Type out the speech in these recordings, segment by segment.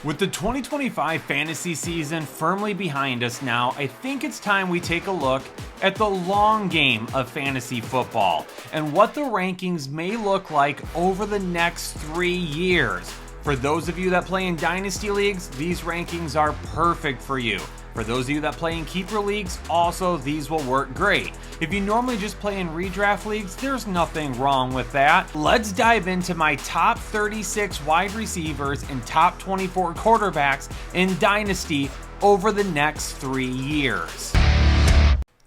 With the 2025 fantasy season firmly behind us now, I think it's time we take a look at the long game of fantasy football and what the rankings may look like over the next 3 years. For those of you that play in Dynasty Leagues, these rankings are perfect for you. For those of you that play in Keeper Leagues, also these will work great. If you normally just play in redraft leagues, there's nothing wrong with that. Let's dive into my top 36 wide receivers and top 24 quarterbacks in Dynasty over the next 3 years.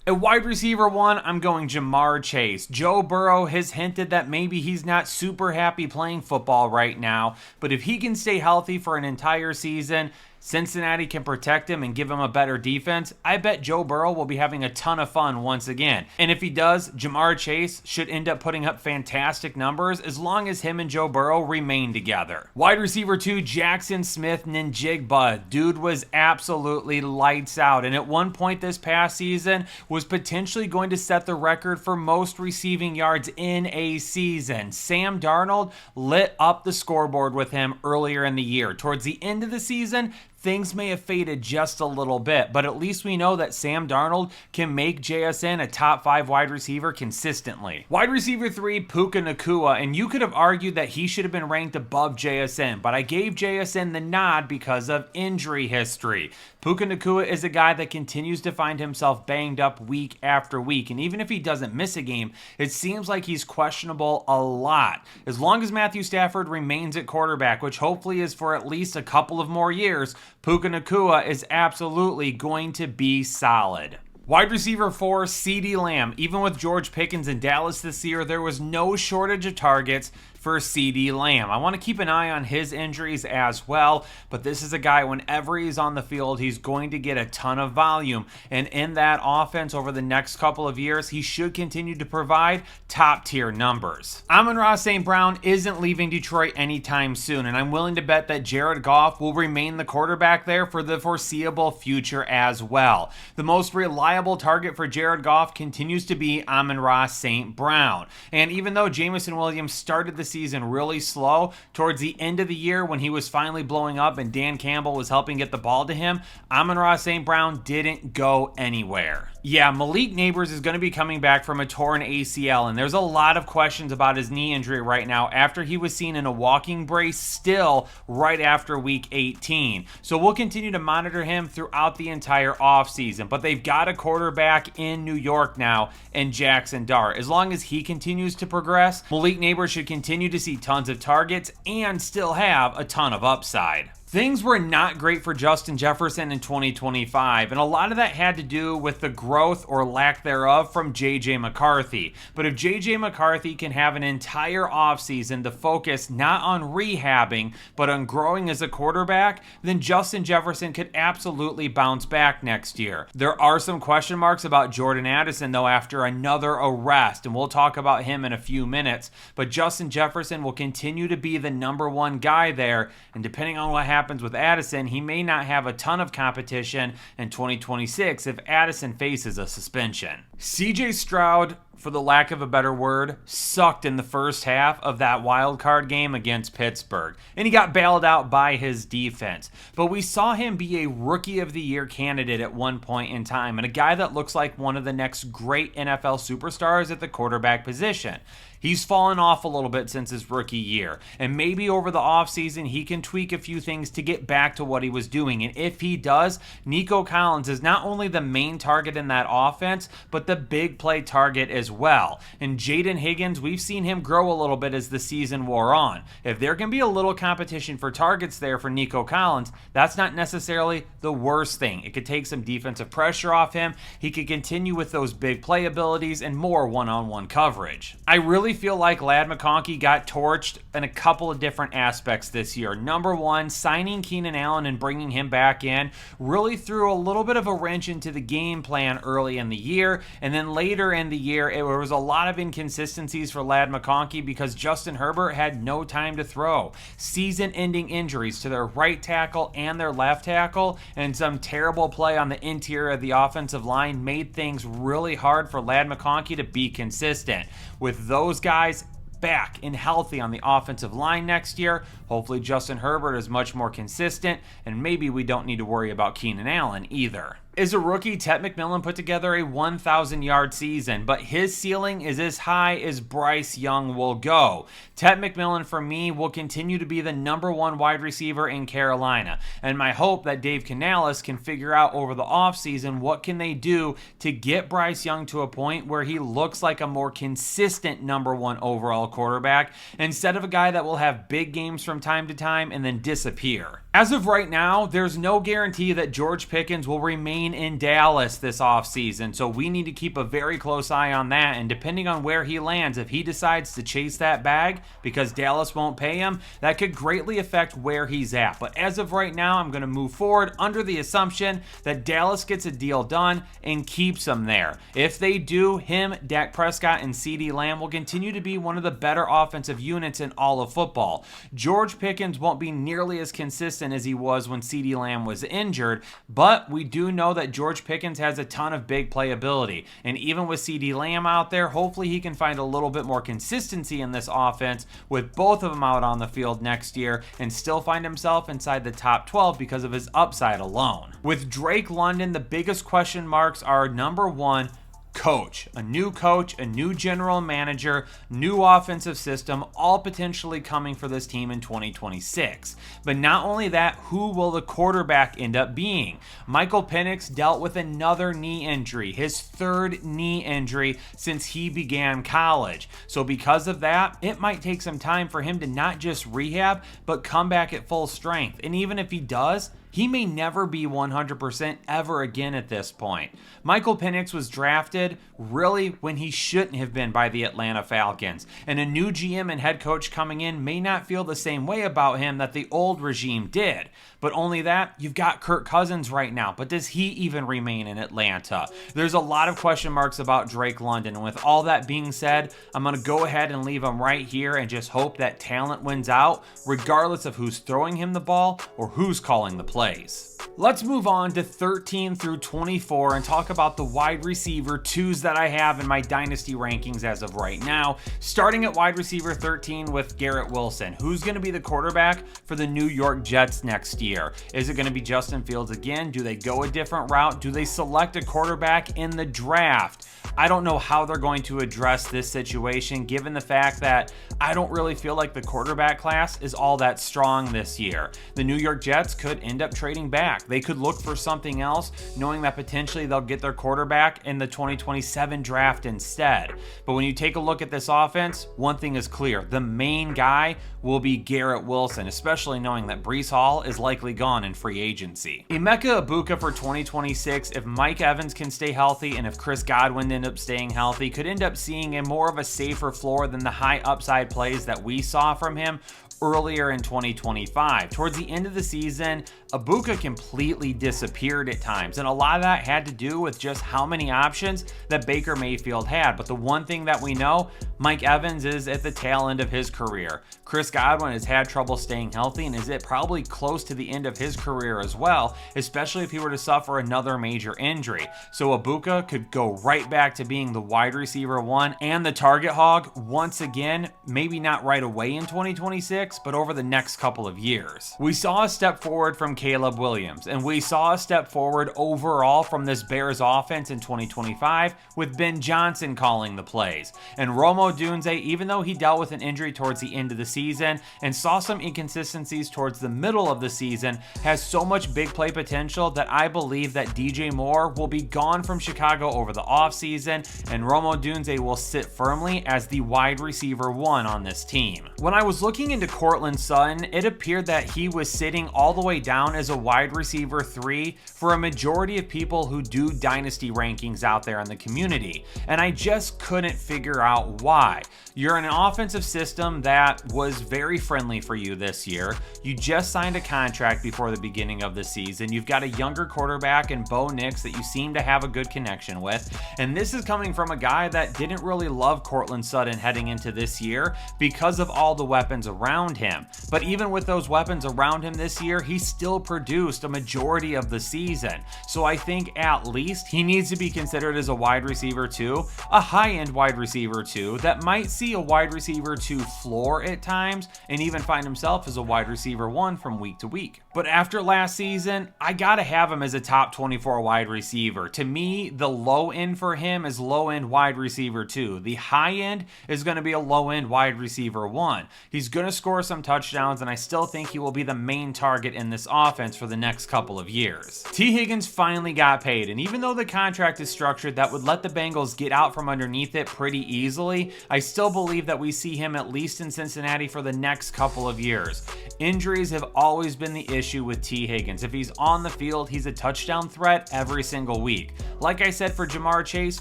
At wide receiver 1, I'm going Jamar Chase. Joe Burrow has hinted that maybe he's not super happy playing football right now, but if he can stay healthy for an entire season, Cincinnati can protect him and give him a better defense, I bet Joe Burrow will be having a ton of fun once again. And if he does, Jamar Chase should end up putting up fantastic numbers as long as him and Joe Burrow remain together. Wide receiver 2, Jackson Smith-Njigba. Dude was absolutely lights out, and at one point this past season was potentially going to set the record for most receiving yards in a season. Sam Darnold lit up the scoreboard with him earlier in the year. Towards the end of the season, things may have faded just a little bit, but at least we know that Sam Darnold can make JSN a top 5 wide receiver consistently. Wide receiver 3, Puka Nacua, and you could have argued that he should have been ranked above JSN, but I gave JSN the nod because of injury history. Puka Nacua is a guy that continues to find himself banged up week after week, and even if he doesn't miss a game, it seems like he's questionable a lot. As long as Matthew Stafford remains at quarterback, which hopefully is for at least a couple of more years, Puka Nacua is absolutely going to be solid. Wide receiver 4, CeeDee Lamb. Even with George Pickens in Dallas this year, there was no shortage of targets for CeeDee Lamb. I want to keep an eye on his injuries as well, but this is a guy, whenever he's on the field, he's going to get a ton of volume, and in that offense over the next couple of years, he should continue to provide top-tier numbers. Amon-Ra St. Brown isn't leaving Detroit anytime soon, and I'm willing to bet that Jared Goff will remain the quarterback there for the foreseeable future as well. The most reliable target for Jared Goff continues to be Amon-Ra St. Brown, and even though Jameson Williams started the season really slow, towards the end of the year when he was finally blowing up and Dan Campbell was helping get the ball to him, Amon-Ra St. Brown didn't go anywhere. Yeah, Malik Neighbors is going to be coming back from a torn ACL, and there's a lot of questions about his knee injury right now after he was seen in a walking brace still right after week 18. So we'll continue to monitor him throughout the entire offseason, but they've got a quarterback in New York now in Jackson Dart. As long as he continues to progress, Malik Neighbors should continue to see tons of targets and still have a ton of upside. Things were not great for Justin Jefferson in 2025, and a lot of that had to do with the growth or lack thereof from J.J. McCarthy. But if J.J. McCarthy can have an entire offseason to focus not on rehabbing, but on growing as a quarterback, then Justin Jefferson could absolutely bounce back next year. There are some question marks about Jordan Addison, though, after another arrest, and we'll talk about him in a few minutes. But Justin Jefferson will continue to be the number one guy there, and depending on what happens with Addison, he may not have a ton of competition in 2026 if Addison faces a suspension. CJ Stroud, for the lack of a better word, sucked in the first half of that wild card game against Pittsburgh, and he got bailed out by his defense. But we saw him be a Rookie of the Year candidate at one point in time, and a guy that looks like one of the next great NFL superstars at the quarterback position. He's fallen off a little bit since his rookie year, and maybe over the offseason he can tweak a few things to get back to what he was doing. And if he does, Nico Collins is not only the main target in that offense, but the big play target as well. And Jaden Higgins, we've seen him grow a little bit as the season wore on. If there can be a little competition for targets there for Nico Collins, that's not necessarily the worst thing. It could take some defensive pressure off him. He could continue with those big play abilities and more one-on-one coverage. I really feel like Ladd McConkey got torched in a couple of different aspects this year. Number one, signing Keenan Allen and bringing him back in really threw a little bit of a wrench into the game plan early in the year, and then later in the year there was a lot of inconsistencies for Ladd McConkey because Justin Herbert had no time to throw. Season-ending injuries to their right tackle and their left tackle, and some terrible play on the interior of the offensive line made things really hard for Ladd McConkey to be consistent. With those guys back and healthy on the offensive line next year, hopefully Justin Herbert is much more consistent, and maybe we don't need to worry about Keenan Allen either. As a rookie, Ted McMillan put together a 1,000-yard season, but his ceiling is as high as Bryce Young will go. Ted McMillan, for me, will continue to be the #1 wide receiver in Carolina, and my hope that Dave Canales can figure out over the offseason what can they do to get Bryce Young to a point where he looks like a more consistent #1 overall quarterback instead of a guy that will have big games from time to time and then disappear. As of right now, there's no guarantee that George Pickens will remain in Dallas this offseason, so we need to keep a very close eye on that, and depending on where he lands, if he decides to chase that bag because Dallas won't pay him, that could greatly affect where he's at. But as of right now, I'm going to move forward under the assumption that Dallas gets a deal done and keeps him there. If they do, him, Dak Prescott, and CeeDee Lamb will continue to be one of the better offensive units in all of football. George Pickens won't be nearly as consistent as he was when CeeDee Lamb was injured, but we do know that George Pickens has a ton of big playability, and even with CeeDee Lamb out there, hopefully he can find a little bit more consistency in this offense with both of them out on the field next year and still find himself inside the top 12 because of his upside alone. With Drake London, the biggest question marks are #1, coach, a new general manager, new offensive system, all potentially coming for this team in 2026. But not only that, who will the quarterback end up being? Michael Penix dealt with another knee injury, his 3rd knee injury since he began college. So because of that, it might take some time for him to not just rehab, but come back at full strength. And even if he does, he may never be 100% ever again at this point. Michael Penix was drafted really when he shouldn't have been by the Atlanta Falcons, and a new GM and head coach coming in may not feel the same way about him that the old regime did. But only that, you've got Kirk Cousins right now, but does he even remain in Atlanta? There's a lot of question marks about Drake London, and with all that being said, I'm going to go ahead and leave him right here and just hope that talent wins out, regardless of who's throwing him the ball or who's calling the plays. Let's move on to 13 through 24 and talk about the wide receiver 2s that I have in my dynasty rankings as of right now. Starting at wide receiver 13 with Garrett Wilson. Who's going to be the quarterback for the New York Jets next year? Is it going to be Justin Fields again? Do they go a different route? Do they select a quarterback in the draft? I don't know how they're going to address this situation, given the fact that I don't really feel like the quarterback class is all that strong this year. The New York Jets could end up trading back. They could look for something else, knowing that potentially they'll get their quarterback in the 2027 draft instead. But when you take a look at this offense, one thing is clear. The main guy will be Garrett Wilson, especially knowing that Breece Hall is likely gone in free agency. Emeka Egbuka for 2026, if Mike Evans can stay healthy and if Chris Godwin ends up staying healthy, could end up seeing a more of a safer floor than the high upside plays that we saw from him earlier in 2025. Towards the end of the season, Egbuka completely disappeared at times, and a lot of that had to do with just how many options that Baker Mayfield had. But the one thing that we know, Mike Evans is at the tail end of his career. Chris Godwin has had trouble staying healthy and is at probably close to the end of his career as well, especially if he were to suffer another major injury. So Egbuka could go right back to being the wide receiver 1 and the target hog once again, maybe not right away in 2026, but over the next couple of years. We saw a step forward from Caleb Williams, and we saw a step forward overall from this Bears offense in 2025 with Ben Johnson calling the plays. And Rome Odunze, even though he dealt with an injury towards the end of the season and saw some inconsistencies towards the middle of the season, has so much big play potential that I believe that DJ Moore will be gone from Chicago over the offseason, and Rome Odunze will sit firmly as the wide receiver 1 on this team. When I was looking into Courtland Sutton, it appeared that he was sitting all the way down as a wide receiver 3 for a majority of people who do dynasty rankings out there in the community, and I just couldn't figure out why. You're in an offensive system that was very friendly for you this year. You just signed a contract before the beginning of the season. You've got a younger quarterback in Bo Nix that you seem to have a good connection with, and this is coming from a guy that didn't really love Courtland Sutton heading into this year because of all the weapons around around him. But even with those weapons around him this year, he still produced a majority of the season. So I think at least he needs to be considered as a wide receiver 2, a high-end wide receiver 2 that might see a wide receiver 2 floor at times and even find himself as a wide receiver 1 from week to week. But after last season, I gotta have him as a top 24 wide receiver. To me, the low end for him is low end wide receiver 2. The high end is going to be a low end wide receiver 1. He's going to score some touchdowns, and I still think he will be the main target in this offense for the next couple of years. T. Higgins finally got paid, and even though the contract is structured that would let the Bengals get out from underneath it pretty easily, I still believe that we see him at least in Cincinnati for the next couple of years. Injuries have always been the issue with T. Higgins. If he's on the field, he's a touchdown threat every single week. Like I said for Jamar Chase,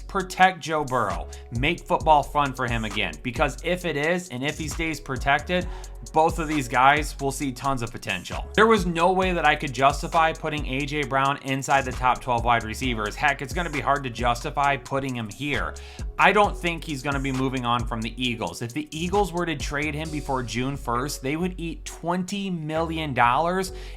protect Joe Burrow. Make football fun for him again, because if it is, and if he stays protected, both of these guys will see tons of potential. There was no way that I could justify putting A.J. Brown inside the top 12 wide receivers. Heck, it's going to be hard to justify putting him here. I don't think he's going to be moving on from the Eagles. If the Eagles were to trade him before June 1st, they would eat $20 million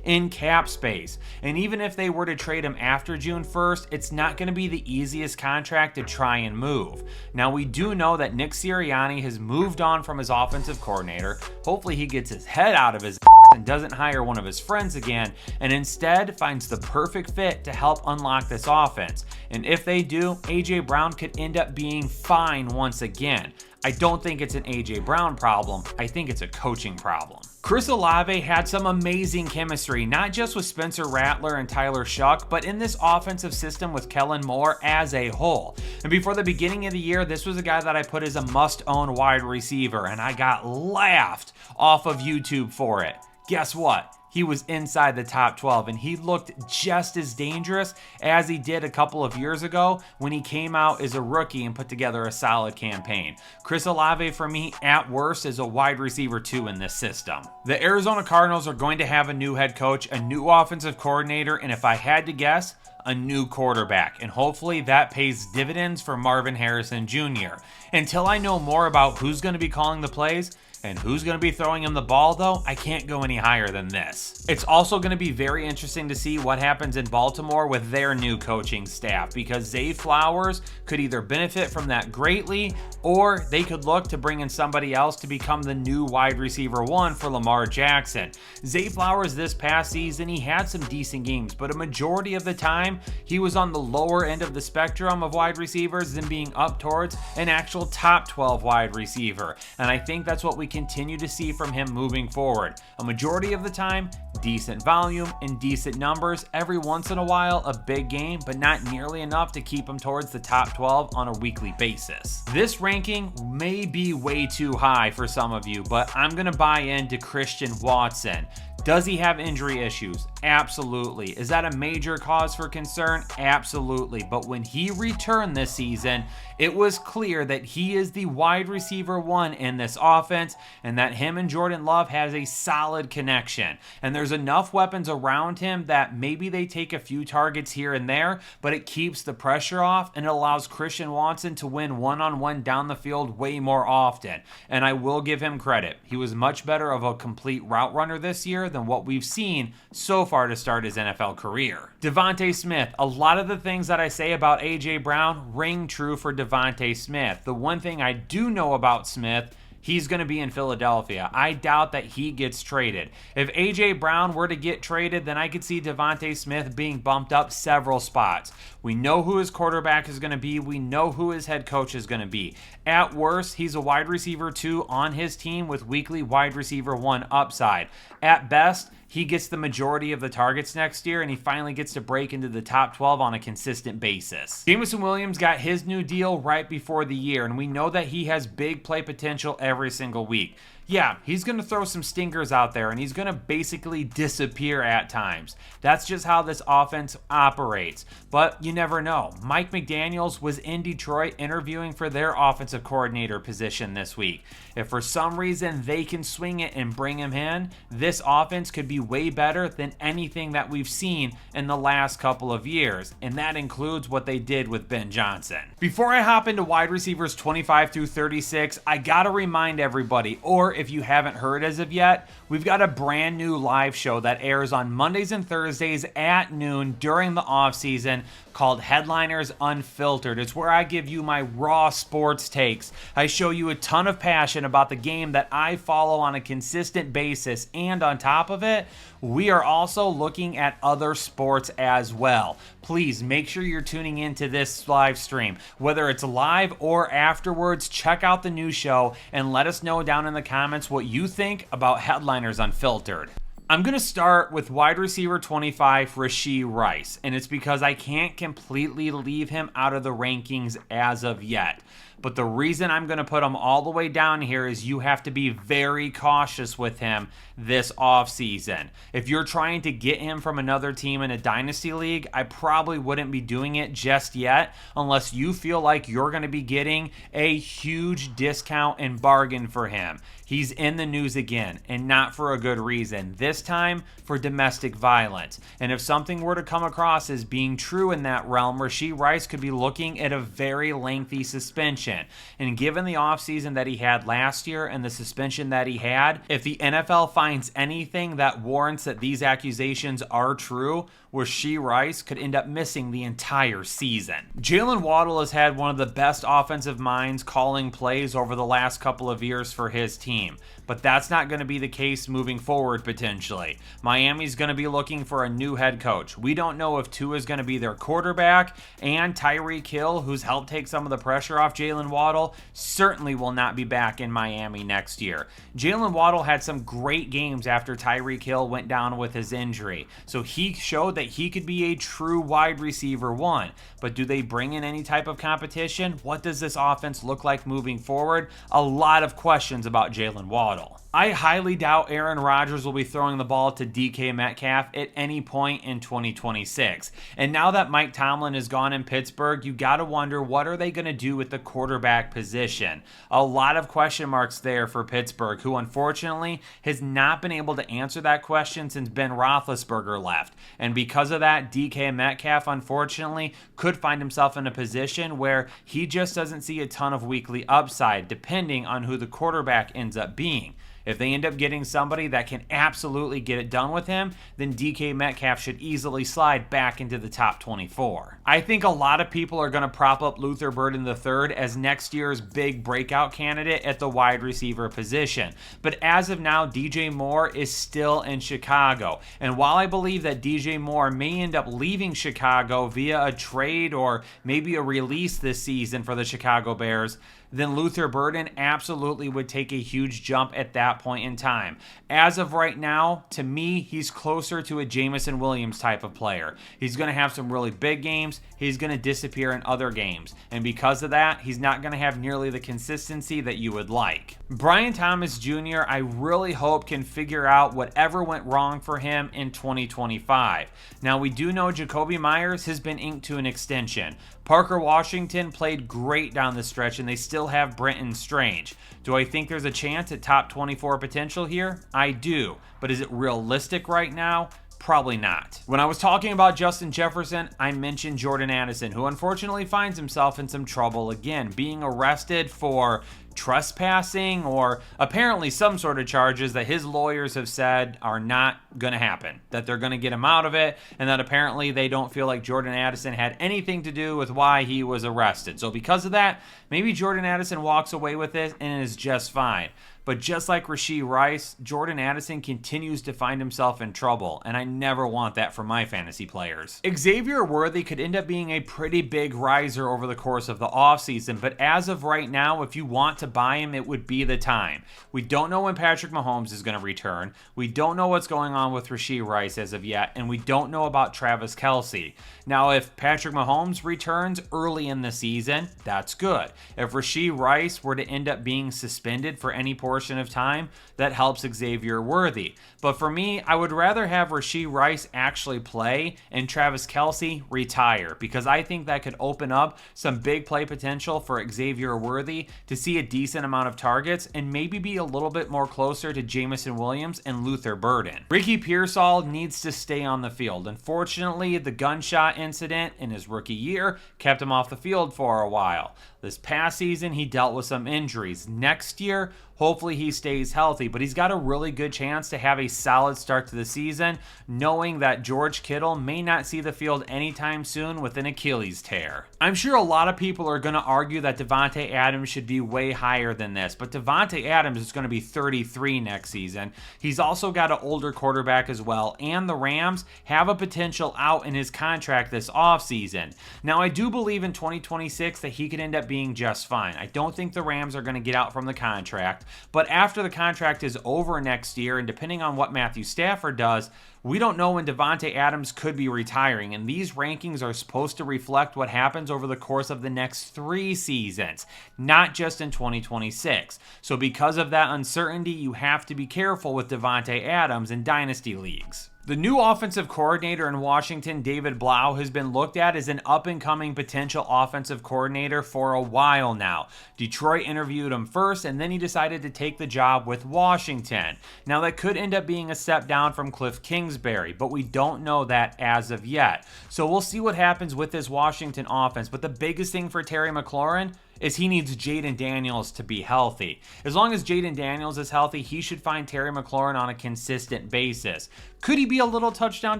in cap space. And even if they were to trade him after June 1st, it's not going to be the easiest contract to try and move. Now, we do know that Nick Sirianni has moved on from his offensive coordinator. Hopefully he gets his head out of his and doesn't hire one of his friends again, and instead finds the perfect fit to help unlock this offense. And if they do, A.J. Brown could end up being fine once again. I don't think it's an A.J. Brown problem. I think it's a coaching problem. Chris Olave had some amazing chemistry, not just with Spencer Rattler and Tyler Shuck, but in this offensive system with Kellen Moore as a whole. And before the beginning of the year, this was a guy that I put as a must-own wide receiver, and I got laughed off of YouTube for it. Guess what? He was inside the top 12, and he looked just as dangerous as he did a couple of years ago when he came out as a rookie and put together a solid campaign. Chris Olave, for me, at worst, is a wide receiver 2 in this system. The Arizona Cardinals are going to have a new head coach, a new offensive coordinator, and if I had to guess, a new quarterback, and hopefully that pays dividends for Marvin Harrison Jr. Until I know more about who's going to be calling the plays and who's going to be throwing him the ball, though, I can't go any higher than this. It's also going to be very interesting to see what happens in Baltimore with their new coaching staff, because Zay Flowers could either benefit from that greatly, or they could look to bring in somebody else to become the new wide receiver 1 for Lamar Jackson. Zay Flowers this past season, he had some decent games, but a majority of the time, he was on the lower end of the spectrum of wide receivers than being up towards an actual top 12 wide receiver. And I think that's what we continue to see from him moving forward. A majority of the time, decent volume and decent numbers. Every once in a while, a big game, but not nearly enough to keep him towards the top 12 on a weekly basis. This ranking may be way too high for some of you, but I'm going to buy into Christian Watson. Does he have injury issues? Absolutely. Is that a major cause for concern? Absolutely. But when he returned this season, it was clear that he is the wide receiver 1 in this offense, and that him and Jordan Love has a solid connection. And there's enough weapons around him that maybe they take a few targets here and there, but it keeps the pressure off and it allows Christian Watson to win one-on-one down the field way more often. And I will give him credit. He was much better of a complete route runner this year than what we've seen so far to start his NFL career. Devontae Smith, a lot of the things that I say about A.J. Brown ring true for Devontae Smith. The one thing I do know about Smith, he's going to be in Philadelphia. I doubt that he gets traded. If A.J. Brown were to get traded, then I could see Devontae Smith being bumped up several spots. We know who his quarterback is going to be. We know who his head coach is going to be. At worst, he's a wide receiver 2 on his team with weekly wide receiver 1 upside. At best, he gets the majority of the targets next year, and he finally gets to break into the top 12 on a consistent basis. Jameson Williams got his new deal right before the year, and we know that he has big play potential every single week. Yeah, he's going to throw some stinkers out there, and he's going to basically disappear at times. That's just how this offense operates. But you never know. Mike McDaniels was in Detroit interviewing for their offensive coordinator position this week. If for some reason they can swing it and bring him in, this offense could be way better than anything that we've seen in the last couple of years. And that includes what they did with Ben Johnson. Before I hop into wide receivers 25 through 36, I got to remind everybody, or if you haven't heard as of yet, we've got a brand new live show that airs on Mondays and Thursdays at noon during the off season called Headliners Unfiltered. It's where I give you my raw sports takes. I show you a ton of passion about the game that I follow on a consistent basis, and on top of it, we are also looking at other sports as well. Please make sure you're tuning into this live stream. Whether it's live or afterwards, check out the new show and let us know down in the comments what you think about Headliners Unfiltered. I'm going to start with wide receiver 25, Rashee Rice, and it's because I can't completely leave him out of the rankings as of yet. But the reason I'm going to put him all the way down here is you have to be very cautious with him this offseason. If you're trying to get him from another team in a dynasty league, I probably wouldn't be doing it just yet unless you feel like you're going to be getting a huge discount and bargain for him. He's in the news again, and not for a good reason. This time for domestic violence. And if something were to come across as being true in that realm, Rashee Rice could be looking at a very lengthy suspension. And given the offseason that he had last year and the suspension that he had, if the NFL finds anything that warrants that these accusations are true, Rashee Rice could end up missing the entire season. Jalen Waddle has had one of the best offensive minds calling plays over the last couple of years for his team, but that's not going to be the case moving forward potentially. Miami's going to be looking for a new head coach. We don't know if Tua is going to be their quarterback, and Tyreek Hill, who's helped take some of the pressure off Jalen Waddle, certainly will not be back in Miami next year. Jalen Waddle had some great games after Tyreek Hill went down with his injury, so he showed that he could be a true wide receiver one. But do they bring in any type of competition? What does this offense look like moving forward? A lot of questions about Jalen Waddle. I highly doubt Aaron Rodgers will be throwing the ball to DK Metcalf at any point in 2026. And now that Mike Tomlin is gone in Pittsburgh, you got to wonder, what are they going to do with the quarterback position? A lot of question marks there for Pittsburgh, who unfortunately has not been able to answer that question since Ben Roethlisberger left. And because of that, DK Metcalf unfortunately could find himself in a position where he just doesn't see a ton of weekly upside, depending on who the quarterback ends up being. If they end up getting somebody that can absolutely get it done with him, then DK Metcalf should easily slide back into the top 24. I think a lot of people are going to prop up Luther Burden III as next year's big breakout candidate at the wide receiver position. But as of now, DJ Moore is still in Chicago. And while I believe that DJ Moore may end up leaving Chicago via a trade or maybe a release this season for the Chicago Bears, then Luther Burden absolutely would take a huge jump at that point in time. As of right now, to me, he's closer to a Jameson Williams type of player. He's going to have some really big games. He's going to disappear in other games. And because of that, he's not going to have nearly the consistency that you would like. Brian Thomas Jr., I really hope can figure out whatever went wrong for him in 2025. Now, we do know Jacoby Myers has been inked to an extension. Parker Washington played great down the stretch, and they still have Brenton Strange. Do I think there's a chance at top 24 potential here? I do. But is it realistic right now? Probably not. When I was talking about Justin Jefferson, I mentioned Jordan Addison, who unfortunately finds himself in some trouble again, being arrested for trespassing or apparently some sort of charges that his lawyers have said are not going to happen, that they're going to get him out of it, and that apparently they don't feel like Jordan Addison had anything to do with why he was arrested. So because of that, maybe Jordan Addison walks away with it and is just fine. But just like Rashee Rice, Jordan Addison continues to find himself in trouble, and I never want that for my fantasy players. Xavier Worthy could end up being a pretty big riser over the course of the offseason, but as of right now, if you want to buy him, it would be the time. We don't know when Patrick Mahomes is going to return. We don't know what's going on with Rashee Rice as of yet, and we don't know about Travis Kelce. Now, if Patrick Mahomes returns early in the season, that's good. If Rashee Rice were to end up being suspended for any portion of time, that helps Xavier Worthy. But for me, I would rather have Rashee Rice actually play and Travis Kelce retire, because I think that could open up some big play potential for Xavier Worthy to see a decent amount of targets and maybe be a little bit more closer to Jameson Williams and Luther Burden. Ricky Pearsall needs to stay on the field. Unfortunately, the gunshot incident in his rookie year kept him off the field for a while. This past season, he dealt with some injuries. Next year, Hopefully he stays healthy, but he's got a really good chance to have a solid start to the season, knowing that George Kittle may not see the field anytime soon with an Achilles tear. I'm sure a lot of people are going to argue that Davante Adams should be way higher than this, but Davante Adams is going to be 33 next season. He's also got an older quarterback as well, and the Rams have a potential out in his contract this offseason. Now, I do believe in 2026 that he could end up being just fine. I don't think the Rams are going to get out from the contract, but after the contract is over next year, and depending on what Matthew Stafford does, we don't know when Davante Adams could be retiring, and these rankings are supposed to reflect what happens over the course of the next 3 seasons, not just in 2026. So because of that uncertainty, you have to be careful with Davante Adams in dynasty leagues. The new offensive coordinator in Washington, David Blau, has been looked at as an up-and-coming potential offensive coordinator for a while now. Detroit interviewed him first, and then he decided to take the job with Washington. Now, that could end up being a step down from Cliff Kingsbury, but we don't know that as of yet. So we'll see what happens with this Washington offense. But the biggest thing for Terry McLaurin is he needs Jaden Daniels to be healthy. As long as Jaden Daniels is healthy, he should find Terry McLaurin on a consistent basis. Could he be a little touchdown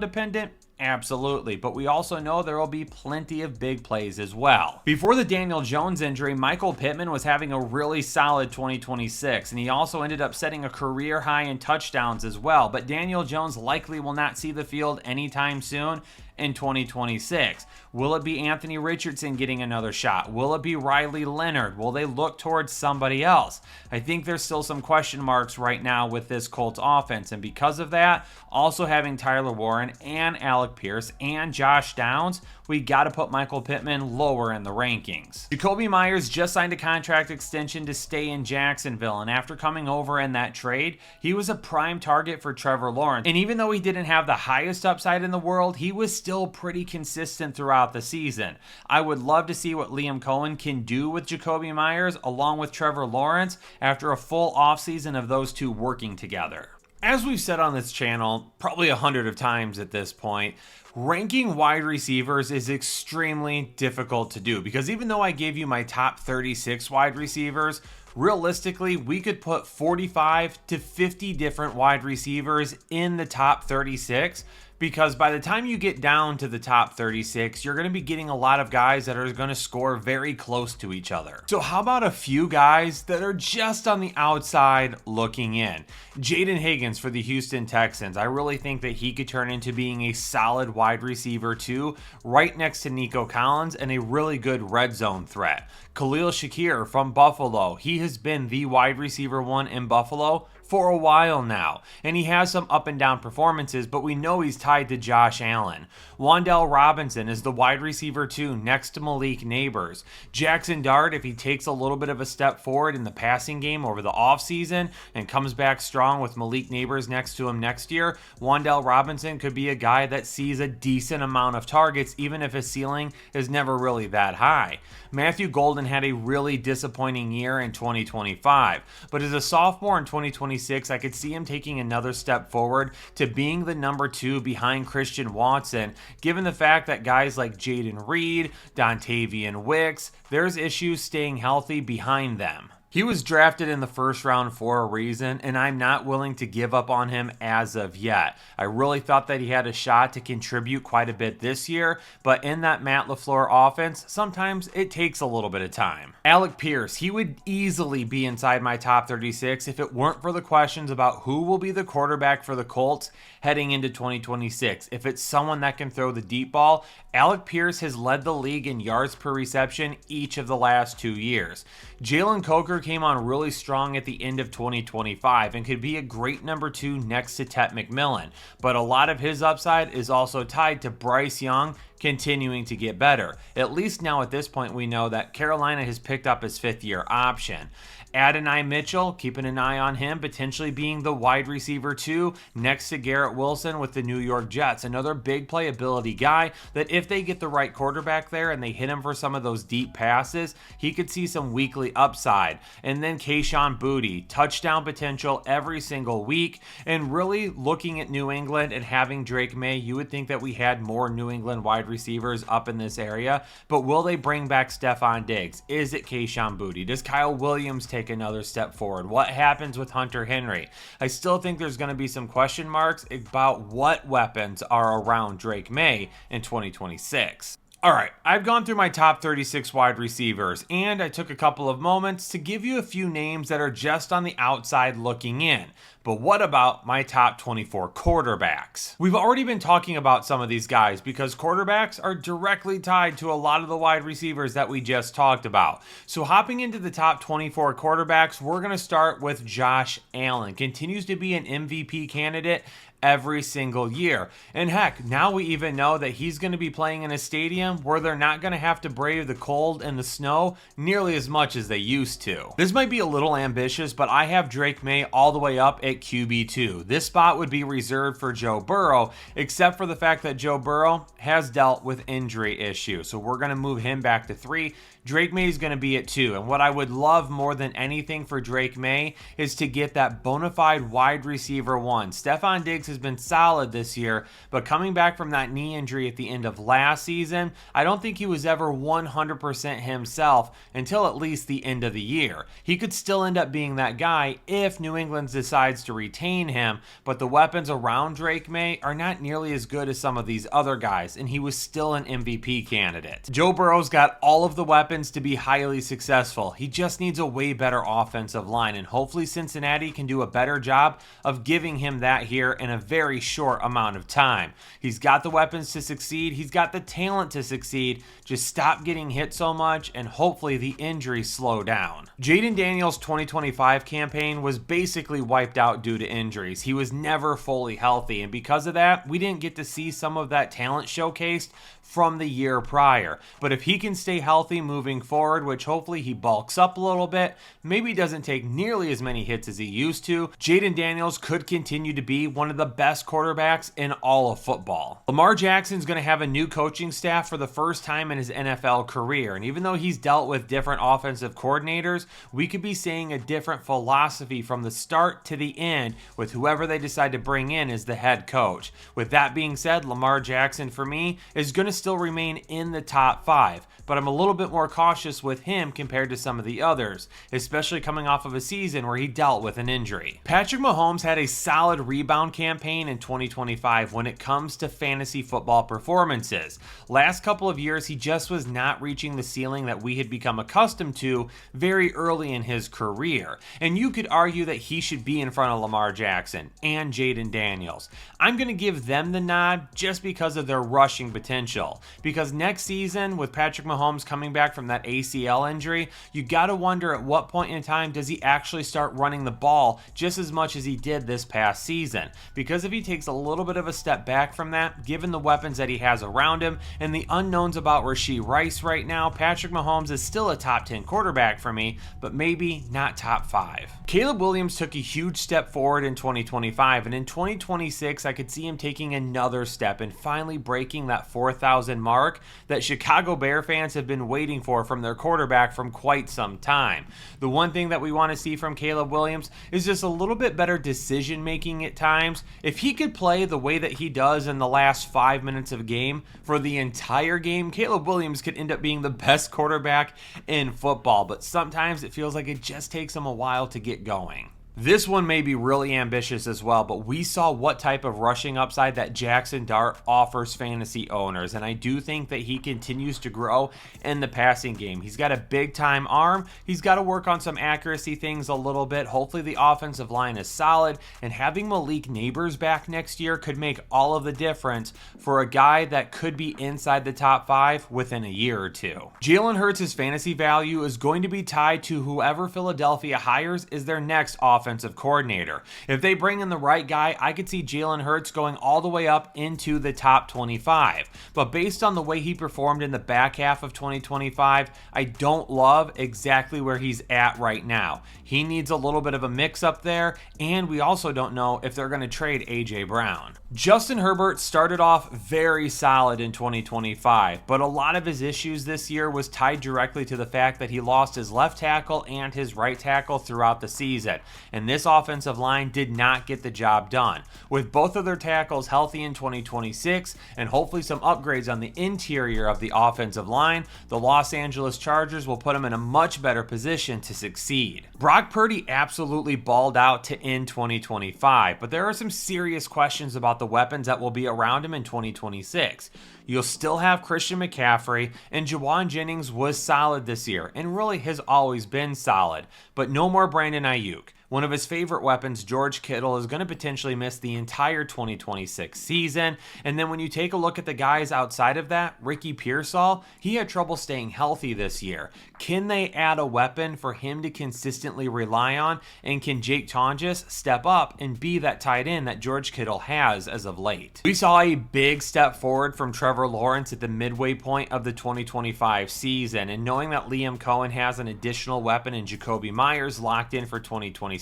dependent? Absolutely, but we also know there will be plenty of big plays as well. Before the Daniel Jones injury, Michael Pittman was having a really solid 2026, and he also ended up setting a career high in touchdowns as well, but Daniel Jones likely will not see the field anytime soon in 2026. Will it be Anthony Richardson getting another shot? Will it be Riley Leonard? Will they look towards somebody else? I think there's still some question marks right now with this Colts offense, and because of that, also having Tyler Warren and Alec Pierce and Josh Downs, we got to put Michael Pittman lower in the rankings. Jakobi Meyers just signed a contract extension to stay in Jacksonville, and after coming over in that trade, he was a prime target for Trevor Lawrence. And even though he didn't have the highest upside in the world, he was still pretty consistent throughout the season. I would love to see what Liam Cohen can do with Jakobi Meyers along with Trevor Lawrence after a full offseason of those two working together. As we've said on this channel, probably 100 of times at this point, ranking wide receivers is extremely difficult to do because even though I gave you my top 36 wide receivers, realistically, we could put 45 to 50 different wide receivers in the top 36 because by the time you get down to the top 36, you're going to be getting a lot of guys that are going to score very close to each other. So how about a few guys that are just on the outside looking in? Jaden Higgins for the Houston Texans. I really think that he could turn into being a solid wide receiver too, right next to Nico Collins and a really good red zone threat. Khalil Shakir from Buffalo. He has been the wide receiver one in Buffalo for a while now, and he has some up and down performances, but we know he's tied to Josh Allen. Wan'Dale Robinson is the wide receiver 2 next to Malik Neighbors. Jackson Dart, if he takes a little bit of a step forward in the passing game over the offseason and comes back strong with Malik Neighbors next to him next year, Wan'Dale Robinson could be a guy that sees a decent amount of targets even if his ceiling is never really that high. Matthew Golden had a really disappointing year in 2025, but as a sophomore in 2026, I could see him taking another step forward to being the number 2 behind Christian Watson, given the fact that guys like Jaden Reed, Dontavian Wicks, there's issues staying healthy behind them. He was drafted in the first round for a reason, and I'm not willing to give up on him as of yet. I really thought that he had a shot to contribute quite a bit this year, but in that Matt LaFleur offense, sometimes it takes a little bit of time. Alec Pierce, he would easily be inside my top 36 if it weren't for the questions about who will be the quarterback for the Colts heading into 2026. If it's someone that can throw the deep ball, Alec Pierce has led the league in yards per reception each of the last 2 years. Jalen Coker came on really strong at the end of 2025 and could be a great number 2 next to Tet McMillan, but a lot of his upside is also tied to Bryce Young continuing to get better. At least now at this point we know that Carolina has picked up his 5th-year option. Adonai Mitchell, keeping an eye on him, potentially being the wide receiver 2 next to Garrett Wilson with the New York Jets, another big playability guy that if they get the right quarterback there and they hit him for some of those deep passes, he could see some weekly upside. And then Kayshon Boutte, touchdown potential every single week. And really looking at New England and having Drake May, you would think that we had more New England wide receivers up in this area, but will they bring back Stephon Diggs? Is it Kayshon Boutte? Does Kyle Williams take another step forward? What happens with Hunter Henry? I still think there's going to be some question marks about what weapons are around Drake May in 2026. All right, I've gone through my top 36 wide receivers, and I took a couple of moments to give you a few names that are just on the outside looking in. But what about my top 24 quarterbacks? We've already been talking about some of these guys because quarterbacks are directly tied to a lot of the wide receivers that we just talked about. So hopping into the top 24 quarterbacks, we're going to start with Josh Allen. Continues to be an MVP candidate every single year. And heck, now we even know that he's going to be playing in a stadium where they're not going to have to brave the cold and the snow nearly as much as they used to. This might be a little ambitious, but I have Drake May all the way up at QB2. This spot would be reserved for Joe Burrow, except for the fact that Joe Burrow has dealt with injury issues. So we're going to move him back to 3. Drake May is going to be at 2. And what I would love more than anything for Drake May is to get that bona fide wide receiver 1. Stephon Diggs has been solid this year, but coming back from that knee injury at the end of last season, I don't think he was ever 100% himself until at least the end of the year. He could still end up being that guy if New England decides to retain him, but the weapons around Drake May are not nearly as good as some of these other guys, and he was still an MVP candidate. Joe Burrow's got all of the weapons to be highly successful. He just needs a way better offensive line, and hopefully Cincinnati can do a better job of giving him that here in a very short amount of time. He's got the weapons to succeed. He's got the talent to succeed. Just stop getting hit so much, and hopefully the injuries slow down. Jaden Daniels' 2025 campaign was basically wiped out due to injuries. He was never fully healthy, and because of that, we didn't get to see some of that talent showcased from the year prior. But if he can stay healthy moving forward, which hopefully he bulks up a little bit, maybe doesn't take nearly as many hits as he used to, Jaden Daniels could continue to be one of the best quarterbacks in all of football. Lamar Jackson's going to have a new coaching staff for the first time in his NFL career, and even though he's dealt with different offensive coordinators, we could be seeing a different philosophy from the start to the end with whoever they decide to bring in as the head coach. With that being said, Lamar Jackson for me is going to still remain in the top 5, but I'm a little bit more cautious with him compared to some of the others, especially coming off of a season where he dealt with an injury. Patrick Mahomes had a solid rebound campaign in 2025 when it comes to fantasy football performances. Last couple of years, he just was not reaching the ceiling that we had become accustomed to very early in his career. And you could argue that he should be in front of Lamar Jackson and Jaden Daniels. I'm going to give them the nod just because of their rushing potential. Because next season, with Patrick Mahomes coming back from that ACL injury, you got to wonder at what point in time does he actually start running the ball just as much as he did this past season. Because if he takes a little bit of a step back from that, given the weapons that he has around him and the unknowns about Rashee Rice right now, Patrick Mahomes is still a top 10 quarterback for me, but maybe not top 5. Caleb Williams took a huge step forward in 2025, and in 2026, I could see him taking another step and finally breaking that 4,000 mark that Chicago Bear fans have been waiting for from their quarterback from quite some time. The one thing that we want to see from Caleb Williams is just a little bit better decision making at times. If he could play the way that he does in the last 5 minutes of a game for the entire game, Caleb Williams could end up being the best quarterback in football, but sometimes it feels like it just takes him a while to get going. This one may be really ambitious as well, but we saw what type of rushing upside that Jackson Dart offers fantasy owners, and I do think that he continues to grow in the passing game. He's got a big-time arm. He's got to work on some accuracy things a little bit. Hopefully the offensive line is solid, and having Malik Neighbors back next year could make all of the difference for a guy that could be inside the top 5 within a year or two. Jalen Hurts' fantasy value is going to be tied to whoever Philadelphia hires as their next offensive offensive coordinator. If they bring in the right guy, I could see Jalen Hurts going all the way up into the top 25. But based on the way he performed in the back half of 2025, I don't love exactly where he's at right now. He needs a little bit of a mix up there, and we also don't know if they're going to trade A.J. Brown. Justin Herbert started off very solid in 2025, but a lot of his issues this year was tied directly to the fact that he lost his left tackle and his right tackle throughout the season, and this offensive line did not get the job done. With both of their tackles healthy in 2026 and hopefully some upgrades on the interior of the offensive line, the Los Angeles Chargers will put him in a much better position to succeed. Brock Purdy absolutely balled out to end 2025, but there are some serious questions about the weapons that will be around him in 2026. You'll still have Christian McCaffrey, and Jawan Jennings was solid this year, and really has always been solid, but no more Brandon Ayuk. One of his favorite weapons, George Kittle, is going to potentially miss the entire 2026 season. And then when you take a look at the guys outside of that, Ricky Pearsall, he had trouble staying healthy this year. Can they add a weapon for him to consistently rely on? And can Jake Tonjes step up and be that tight end that George Kittle has as of late? We saw a big step forward from Trevor Lawrence at the midway point of the 2025 season. And knowing that Liam Cohen has an additional weapon in Jacoby Myers locked in for 2026,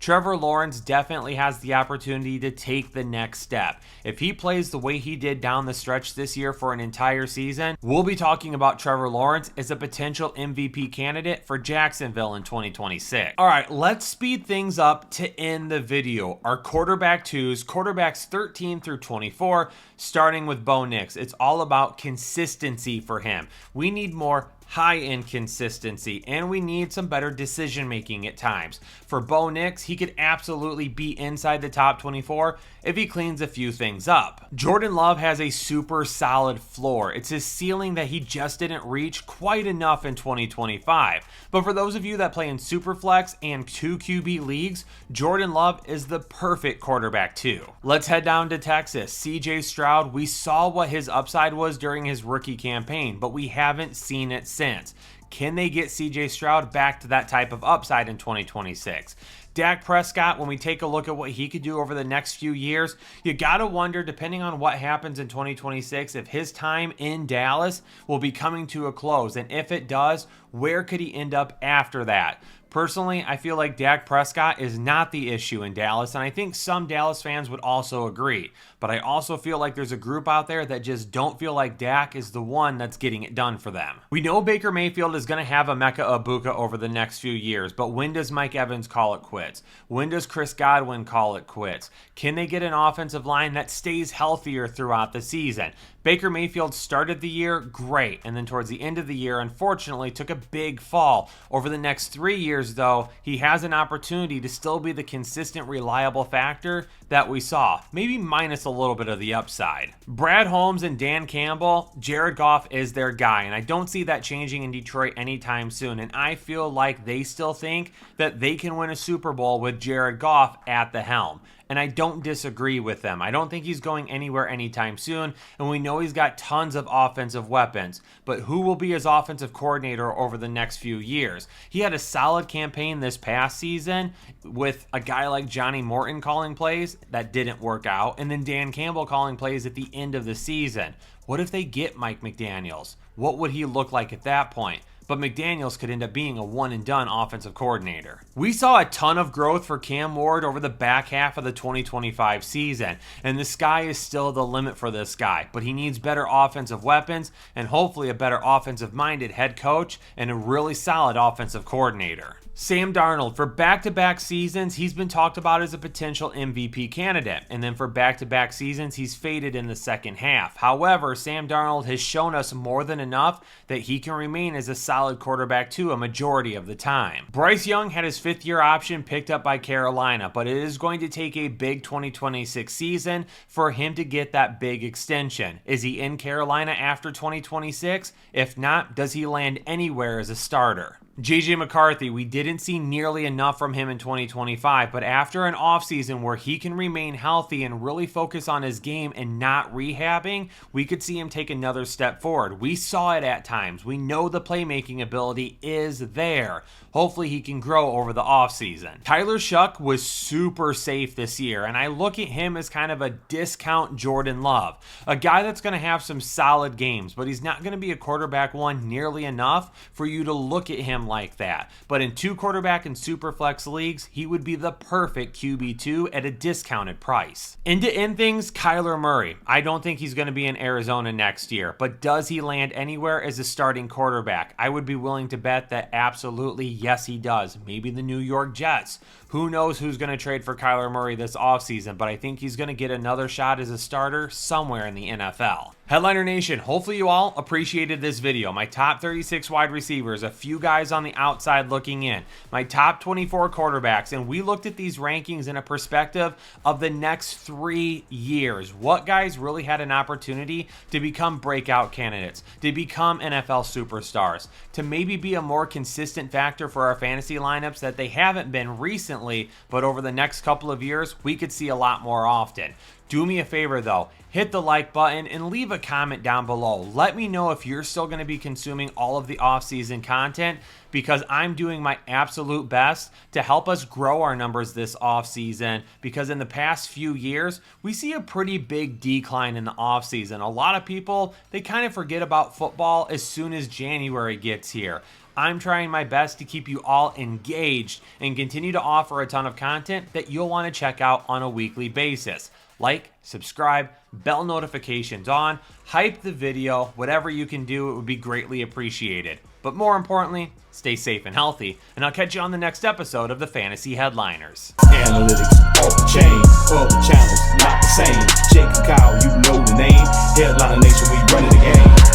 Trevor Lawrence definitely has the opportunity to take the next step. If he plays the way he did down the stretch this year for an entire season, we'll be talking about Trevor Lawrence as a potential MVP candidate for Jacksonville in 2026. All right, let's speed things up to end the video. Our quarterback twos, quarterbacks 13 through 24, starting with Bo Nix. It's all about consistency for him. We need more high-end consistency, and we need some better decision-making at times. For Bo Nix, he could absolutely be inside the top 24 if he cleans a few things up. Jordan Love has a super solid floor. It's his ceiling that he just didn't reach quite enough in 2025. But for those of you that play in Superflex and 2 QB leagues, Jordan Love is the perfect quarterback too. Let's head down to Texas. CJ Stroud, we saw what his upside was during his rookie campaign, but we haven't seen it since. Can they get CJ Stroud back to that type of upside in 2026? Dak Prescott, when we take a look at what he could do over the next few years, you got to wonder, depending on what happens in 2026, if his time in Dallas will be coming to a close. And if it does, where could he end up after that? Personally, I feel like Dak Prescott is not the issue in Dallas, and I think some Dallas fans would also agree. But I also feel like there's a group out there that just don't feel like Dak is the one that's getting it done for them. We know Baker Mayfield is going to have Emeka Egbuka over the next few years, but when does Mike Evans call it quits? When does Chris Godwin call it quits? Can they get an offensive line that stays healthier throughout the season? Baker Mayfield started the year great, and then towards the end of the year, unfortunately, took a big fall. Over the next 3 years, though, he has an opportunity to still be the consistent, reliable factor that we saw, maybe minus a little bit of the upside. Brad Holmes and Dan Campbell, Jared Goff is their guy, and I don't see that changing in Detroit anytime soon, and I feel like they still think that they can win a Super Bowl with Jared Goff at the helm. And I don't disagree with them. I don't think he's going anywhere anytime soon, and we know he's got tons of offensive weapons. But who will be his offensive coordinator over the next few years? He had a solid campaign this past season with a guy like Johnny Morton calling plays. That didn't work out. And then Dan Campbell calling plays at the end of the season. What if they get Mike McDaniels? What would he look like at that point? But McDaniels could end up being a one-and-done offensive coordinator. We saw a ton of growth for Cam Ward over the back half of the 2025 season, and the sky is still the limit for this guy, but he needs better offensive weapons and hopefully a better offensive-minded head coach and a really solid offensive coordinator. Sam Darnold, for back-to-back seasons, he's been talked about as a potential MVP candidate, and then for back-to-back seasons, he's faded in the second half. However, Sam Darnold has shown us more than enough that he can remain as a solid quarterback too a majority of the time. Bryce Young had his fifth-year option picked up by Carolina, but it is going to take a big 2026 season for him to get that big extension. Is he in Carolina after 2026? If not, does he land anywhere as a starter? JJ McCarthy, we didn't see nearly enough from him in 2025, but after an offseason where he can remain healthy and really focus on his game and not rehabbing, we could see him take another step forward. We saw it at times. We know the playmaking ability is there. Hopefully he can grow over the offseason. Tyler Shuck was super safe this year, and I look at him as kind of a discount Jordan Love. A guy that's going to have some solid games, but he's not going to be a quarterback one nearly enough for you to look at him like that. But in 2 quarterback and super flex leagues, he would be the perfect QB2 at a discounted price. And to end things, Kyler Murray. I don't think he's going to be in Arizona next year, but does he land anywhere as a starting quarterback? I would be willing to bet that absolutely yes he does. Maybe the New York Jets. Who knows who's going to trade for Kyler Murray this offseason, but I think he's going to get another shot as a starter somewhere in the NFL. Headliner Nation, hopefully you all appreciated this video. My top 36 wide receivers, a few guys on the outside looking in, my top 24 quarterbacks, and we looked at these rankings in a perspective of the next 3 years. What guys really had an opportunity to become breakout candidates, to become NFL superstars, to maybe be a more consistent factor for our fantasy lineups that they haven't been recently, but over the next couple of years, we could see a lot more often. Do me a favor though, hit the like button and leave a comment down below. Let me know if you're still going to be consuming all of the off-season content, because I'm doing my absolute best to help us grow our numbers this off-season, because in the past few years, we see a pretty big decline in the off-season. A lot of people, they kind of forget about football as soon as January gets here. I'm trying my best to keep you all engaged and continue to offer a ton of content that you'll want to check out on a weekly basis. Like, subscribe, bell notifications on, hype the video, whatever you can do, it would be greatly appreciated. But more importantly, stay safe and healthy, and I'll catch you on the next episode of the Fantasy Headliners. Analytics off the chain, other channels not the same. Jake and Kyle, you know the name. Headliner Nation, we running the game.